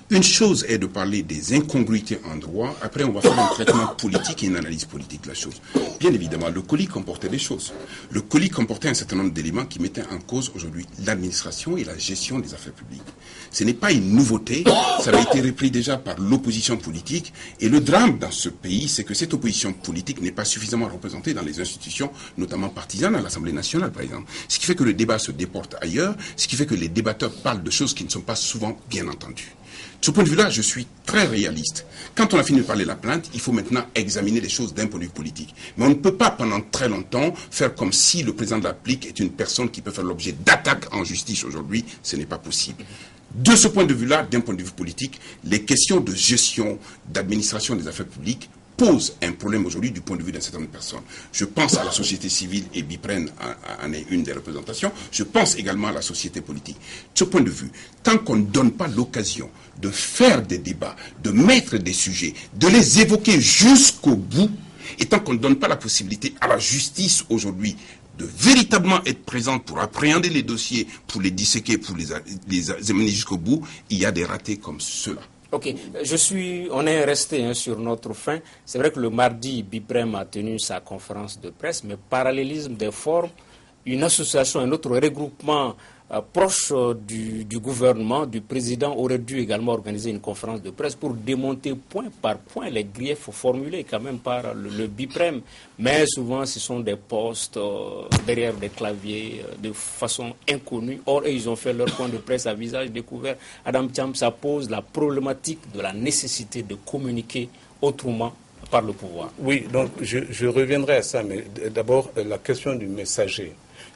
Une chose est de parler des incongruités en droit. Après, on va faire un traitement politique et une analyse politique de la chose. Bien évidemment, le colis comportait des choses. Le colis comportait un certain nombre d'éléments qui mettaient en cause aujourd'hui l'administration et la gestion des affaires publiques. Ce n'est pas une nouveauté. Ça avait été repris déjà par l'opposition politique. Et le drame dans ce pays, c'est que cette opposition politique n'est pas suffisamment représentée dans les institutions, notamment partisanes, à l'Assemblée nationale, par exemple. Ce qui fait que le débat se déporte ailleurs, ce qui fait que les débatteurs parlent de choses qui ne sont pas souvent bien entendues. De ce point de vue-là, je suis très réaliste. Quand on a fini de parler de la plainte, il faut maintenant examiner les choses d'un point de vue politique. Mais on ne peut pas pendant très longtemps faire comme si le président de la République est une personne qui peut faire l'objet d'attaques en justice aujourd'hui. Ce n'est pas possible. De ce point de vue-là, d'un point de vue politique, les questions de gestion, d'administration des affaires publiques pose un problème aujourd'hui du point de vue d'un certain nombre de personnes. Je pense à la société civile et Bipren en est une des représentations. Je pense également à la société politique. De ce point de vue, tant qu'on ne donne pas l'occasion de faire des débats, de mettre des sujets, de les évoquer jusqu'au bout, et tant qu'on ne donne pas la possibilité à la justice aujourd'hui de véritablement être présente pour appréhender les dossiers, pour les disséquer, pour les examiner jusqu'au bout, il y a des ratés comme ceux-là. Ok, on est resté sur notre fin. C'est vrai que le mardi, Biprem a tenu sa conférence de presse, mais parallélisme des formes, une association, un autre regroupement proche du gouvernement, du président, aurait dû également organiser une conférence de presse pour démonter point par point les griefs formulés quand même par le Biprem. Mais souvent, ce sont des postes derrière des claviers de façon inconnue. Or, ils ont fait leur point de presse à visage découvert. Adam Thiam, ça pose la problématique de la nécessité de communiquer autrement par le pouvoir. Oui, donc je reviendrai à ça, mais d'abord, la question du messager.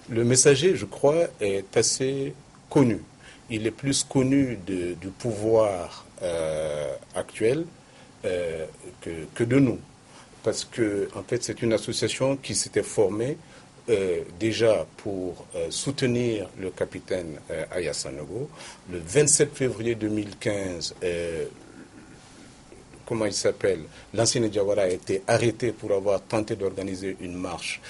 Le messager, je crois, est assez connu. Il est plus connu du pouvoir actuel que de nous. Parce que, en fait, c'est une association qui s'était formée déjà pour soutenir le capitaine Aya Sanogo. Le 27 février 2015, comment il s'appelle, l'ancien Diawara a été arrêté pour avoir tenté d'organiser une marche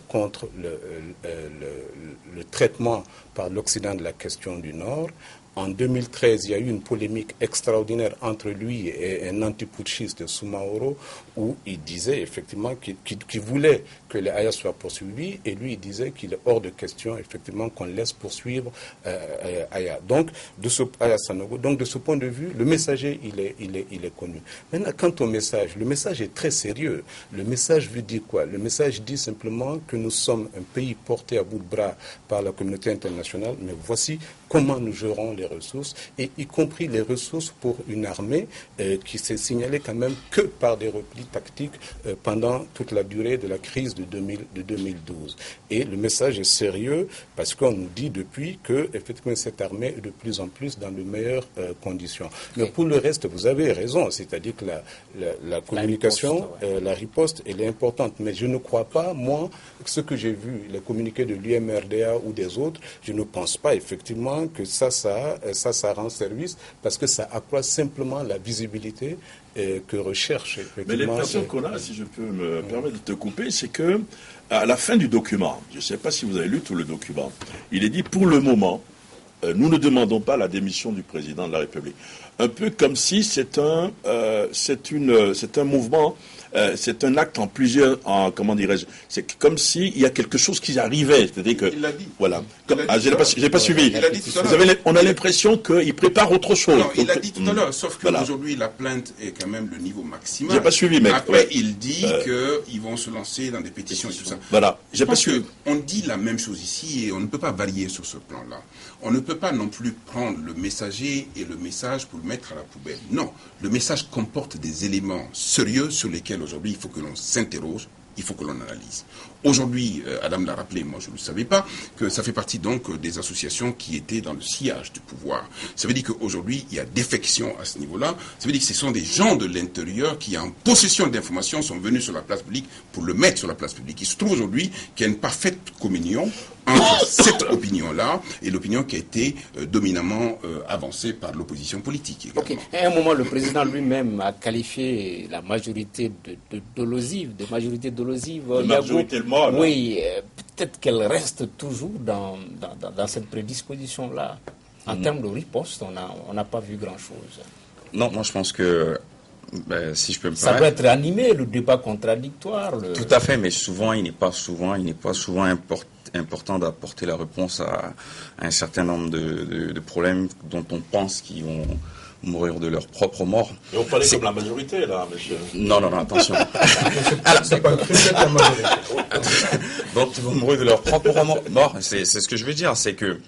contre le traitement par l'Occident de la question du Nord. En 2013, il y a eu une polémique extraordinaire entre lui et un antiputschiste, Soumaoro, où il disait effectivement qu'il voulait que les Aya soient poursuivis, et lui il disait qu'il est hors de question effectivement qu'on laisse poursuivre Aya. Donc de ce point de vue, le messager il est connu. Maintenant, quant au message, le message est très sérieux. Le message veut dire quoi? Le message dit simplement que nous sommes un pays porté à bout de bras par la communauté internationale, mais voici comment nous gérons les ressources, et y compris les ressources pour une armée qui s'est signalée quand même que par des replis tactiques pendant toute la durée de la crise de 2012. Et le message est sérieux parce qu'on nous dit depuis que effectivement cette armée est de plus en plus dans de meilleures conditions. Mais pour le reste, vous avez raison, c'est-à-dire que la communication, la riposte, elle est importante. Mais je ne crois pas, moi, ce que j'ai vu, les communiqués de l'UMRDA ou des autres, je ne pense pas effectivement que ça rend service, parce que ça accroît simplement la visibilité que recherche effectivement. Mais l'impression qu'on a, si je peux me permettre de te couper, c'est que à la fin du document, je ne sais pas si vous avez lu tout le document, il est dit pour le moment, nous ne demandons pas la démission du président de la République. Un peu comme si c'est un mouvement c'est un acte en plusieurs, comment dirais-je, c'est comme s'il y a quelque chose qui arrivait. C'est-à-dire que, il l'a dit. voilà. J'ai pas suivi. Il a dit tout à l'heure. On a l'impression qu'il prépare autre chose. Non, il l'a dit tout à l'heure, sauf qu'aujourd'hui, la plainte est quand même le niveau maximal. J'ai pas suivi, mec. Après, il dit qu'ils vont se lancer dans des pétitions et tout ça. Voilà. J'ai pas suivi. On dit la même chose ici et on ne peut pas varier sur ce plan-là. On ne peut pas non plus prendre le messager et le message pour le mettre à la poubelle. Non, le message comporte des éléments sérieux sur lesquels aujourd'hui il faut que l'on s'interroge, il faut que l'on analyse. Aujourd'hui, Adam l'a rappelé, moi je ne le savais pas, que ça fait partie donc des associations qui étaient dans le sillage du pouvoir. Ça veut dire qu'aujourd'hui, il y a défection à ce niveau-là. Ça veut dire que ce sont des gens de l'intérieur qui, en possession d'informations, sont venus sur la place publique pour le mettre sur la place publique. Il se trouve aujourd'hui qu'il y a une parfaite communion entre cette opinion-là et l'opinion qui a été dominamment avancée par l'opposition politique également. Ok. À un moment, le président lui-même a qualifié la majorité de dolosive, de majorité dolosive. De majorité de mort. Oui, peut-être qu'elle reste toujours dans cette prédisposition-là. En termes de riposte, on n'a pas vu grand-chose. Non, moi je pense que, si je peux me permettre... Ça peut être animé, le débat contradictoire. Tout à fait, mais souvent, il n'est pas souvent important d'apporter la réponse à un certain nombre de problèmes dont on pense qu'ils vont mourir de leur propre mort. Et on parlait comme la majorité, là, monsieur. Non, attention. C'est pas la majorité. Donc, ils vont mourir de leur propre mort. C'est ce que je veux dire, c'est que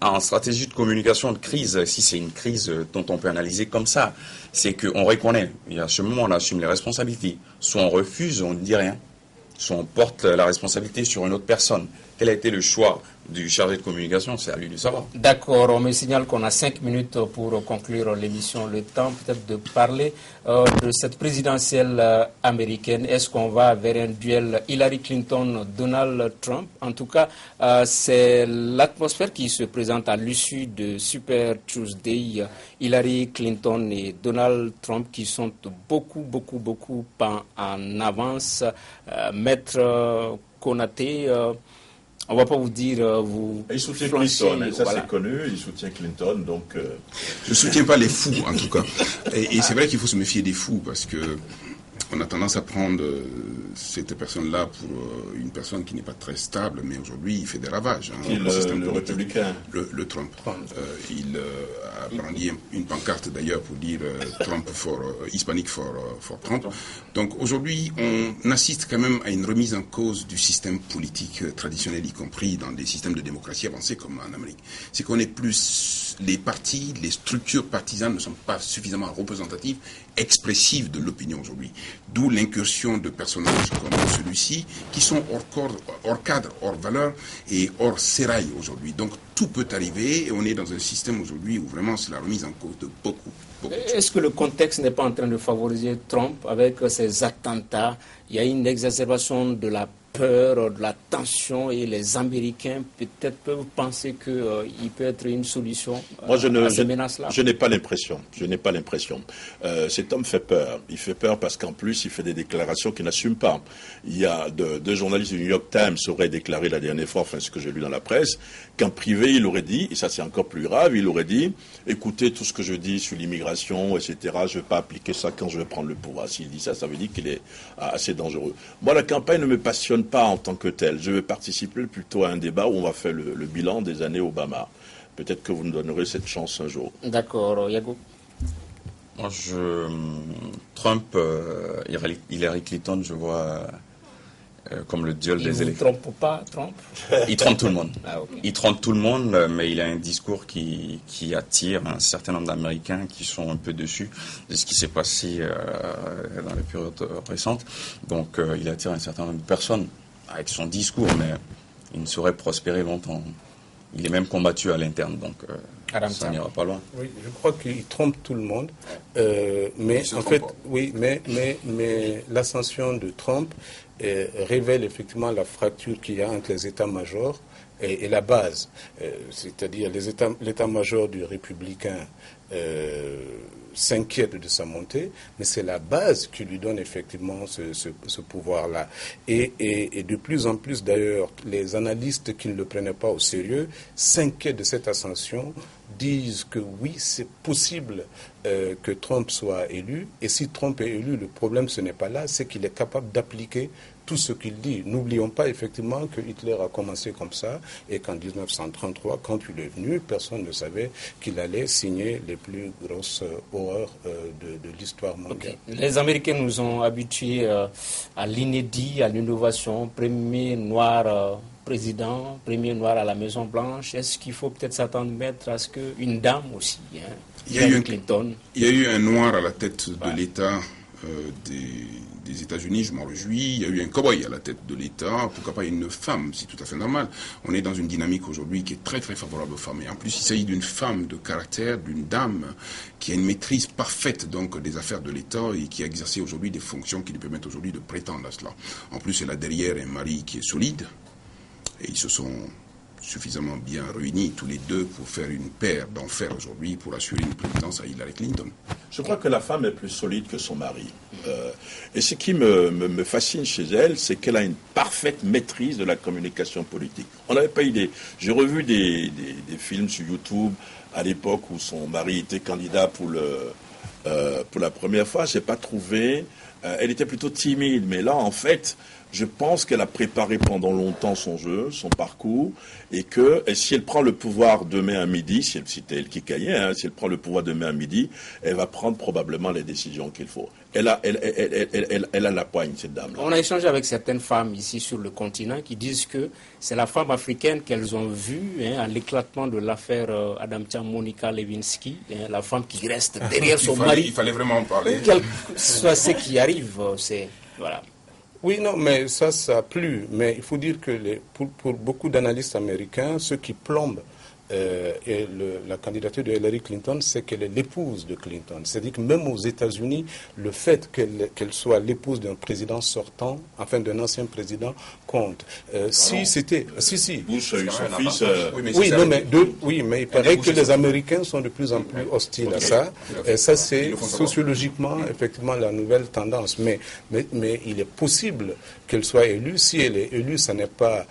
en stratégie de communication de crise, si c'est une crise dont on peut analyser comme ça, c'est qu'on reconnaît, et à ce moment on assume les responsabilités. Soit on refuse, on ne dit rien, soit on porte la responsabilité sur une autre personne. Quel a été le choix du chargé de communication? C'est à lui de savoir. D'accord, on me signale qu'on a 5 minutes pour conclure l'émission. Le temps peut-être de parler de cette présidentielle américaine. Est-ce qu'on va vers un duel Hillary Clinton-Donald Trump? En tout cas, c'est l'atmosphère qui se présente à l'issue de Super Tuesday. Hillary Clinton et Donald Trump qui sont beaucoup en avance. Maître Konaté, on ne va pas vous dire, vous... Il soutient Clinton, ça voilà. C'est connu, il soutient Clinton, donc... Je ne soutiens pas les fous, en tout cas. Et c'est vrai qu'il faut se méfier des fous, parce que on a tendance à prendre cette personne-là pour une personne qui n'est pas très stable, mais aujourd'hui, il fait des ravages. Hein, le républicain. Le Trump. Il a brandi une pancarte, d'ailleurs, pour dire Trump for Hispanic for Trump. Donc, aujourd'hui, on assiste quand même à une remise en cause du système politique traditionnel, y compris dans des systèmes de démocratie avancés comme en Amérique. C'est qu'on est plus... Les partis, les structures partisanes ne sont pas suffisamment représentatives, expressives de l'opinion aujourd'hui. D'où l'incursion de personnages comme celui-ci, qui sont hors cadre, hors valeur et hors sérail aujourd'hui. Donc tout peut arriver et on est dans un système aujourd'hui où vraiment c'est la remise en cause de beaucoup. Est-ce que le contexte n'est pas en train de favoriser Trump avec ses attentats? Il y a une exacerbation de la peur, de la tension, et les Américains peut-être peuvent penser qu'il peut être une solution à ces menaces-là. Je n'ai pas l'impression. Cet homme fait peur. Il fait peur parce qu'en plus, il fait des déclarations qu'il n'assume pas. Il y a deux journalistes du New York Times auraient déclaré la dernière fois, enfin ce que j'ai lu dans la presse, qu'en privé, il aurait dit, et ça c'est encore plus grave, il aurait dit, écoutez tout ce que je dis sur l'immigration, etc., je ne vais pas appliquer ça quand je vais prendre le pouvoir. S'il dit ça, ça veut dire qu'il est assez dangereux. Moi, la campagne ne me passionne pas en tant que telle. Je vais participer plutôt à un débat où on va faire le bilan des années Obama. Peut-être que vous nous donnerez cette chance un jour. D'accord. Yago? Moi, Trump, Hillary Clinton, je vois comme le duel des élections. Il ne trompe pas, Trump? Il trompe tout le monde. Ah, okay. Il trompe tout le monde, mais il a un discours qui attire un certain nombre d'Américains qui sont un peu dessus de ce qui s'est passé dans les périodes récentes. Donc, il attire un certain nombre de personnes avec son discours, mais il ne saurait prospérer longtemps. Il est même combattu à l'interne, donc ça n'ira pas loin. Oui, je crois qu'il trompe tout le monde, mais en fait, oui, mais l'ascension de Trump révèle effectivement la fracture qu'il y a entre les états-majors et la base, c'est-à-dire l'état-major du républicain s'inquiète de sa montée, mais c'est la base qui lui donne effectivement ce pouvoir-là. Et de plus en plus, d'ailleurs, les analystes qui ne le prenaient pas au sérieux s'inquiètent de cette ascension disent que oui, c'est possible que Trump soit élu. Et si Trump est élu, le problème, ce n'est pas là, c'est qu'il est capable d'appliquer tout ce qu'il dit. N'oublions pas effectivement que Hitler a commencé comme ça et qu'en 1933, quand il est venu, personne ne savait qu'il allait signer les plus grosses horreurs de l'histoire mondiale. Okay. Les Américains nous ont habitués à l'inédit, à l'innovation. Premier noir président, premier noir à la Maison-Blanche. Est-ce qu'il faut peut-être s'attendre, maître, à ce qu'une dame aussi, Clinton. Il y a eu un noir à la tête de l'État des États-Unis, je m'en réjouis. Il y a eu un cow-boy à la tête de l'État. Pourquoi pas une femme? C'est tout à fait normal. On est dans une dynamique aujourd'hui qui est très très favorable aux femmes. Et en plus, il s'agit d'une femme de caractère, d'une dame qui a une maîtrise parfaite donc des affaires de l'État et qui a exercé aujourd'hui des fonctions qui lui permettent aujourd'hui de prétendre à cela. En plus, elle a derrière un mari qui est solide. Et ils se sont suffisamment bien réunis tous les deux pour faire une paire d'enfer aujourd'hui pour assurer une présidence à Hillary Clinton. Je crois que la femme est plus solide que son mari. Et ce qui me fascine chez elle, c'est qu'elle a une parfaite maîtrise de la communication politique. On n'avait pas idée. J'ai revu des films sur YouTube à l'époque où son mari était candidat pour la première fois. Je n'ai pas trouvé... elle était plutôt timide, mais là, en fait... Je pense qu'elle a préparé pendant longtemps son jeu, son parcours, et si elle prend le pouvoir demain à midi, si c'était elle qui gagnait, si elle prend le pouvoir demain à midi, elle va prendre probablement les décisions qu'il faut. Elle a la poigne, cette dame. On a échangé avec certaines femmes ici sur le continent qui disent que c'est la femme africaine qu'elles ont vue à l'éclatement de l'affaire Adamcia Monica Lewinsky, la femme qui reste derrière son mari. Il fallait vraiment en parler. Quel que soit ce qui arrive, c'est... Voilà. Oui, non, mais ça a plu. Mais il faut dire que pour beaucoup d'analystes américains, ceux qui plombent la candidature de Hillary Clinton, c'est qu'elle est l'épouse de Clinton. C'est-à-dire que même aux États-Unis, le fait qu'elle soit l'épouse d'un président sortant, enfin d'un ancien président, compte. Si. Bush a eu son fils. Oui, mais il paraît que les Américains sont de plus en plus hostiles à ça. Et ça, c'est sociologiquement, effectivement, la nouvelle tendance. Mais il est possible qu'elle soit élue. Si elle est élue, ça n'est pas...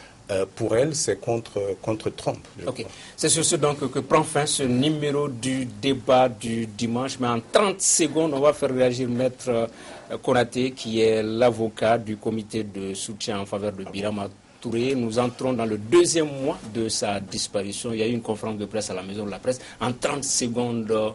pour elle, c'est contre Trump. Ok. C'est sur ce donc que prend fin ce numéro du débat du dimanche. Mais en 30 secondes, on va faire réagir Maître Konaté, qui est l'avocat du comité de soutien en faveur de Birama Touré. Nous entrons dans le 2e mois de sa disparition. Il y a eu une conférence de presse à la Maison de la Presse. En 30 secondes...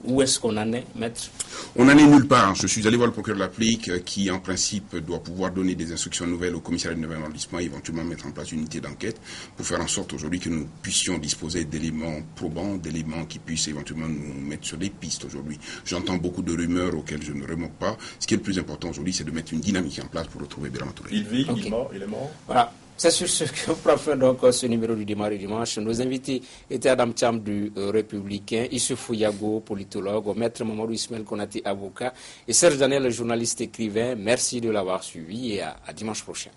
Où est-ce qu'on en est, maître? On n'en est nulle part. Je suis allé voir le procureur de la République qui, en principe, doit pouvoir donner des instructions nouvelles au commissariat du 9e arrondissement et éventuellement mettre en place une unité d'enquête pour faire en sorte aujourd'hui que nous puissions disposer d'éléments probants, d'éléments qui puissent éventuellement nous mettre sur des pistes aujourd'hui. J'entends beaucoup de rumeurs auxquelles je ne remonte pas. Ce qui est le plus important aujourd'hui, c'est de mettre une dynamique en place pour retrouver Birama Touré. Il vit, il est mort. Voilà. C'est sur ce que prend fin donc ce numéro du dimanche. Nos invités étaient Adam Thiam du Républicain, Issoufou Yago, politologue, Maître Mamadou Ismaël Konaté, avocat, et Serge Daniel, journaliste écrivain. Merci de l'avoir suivi et à dimanche prochain.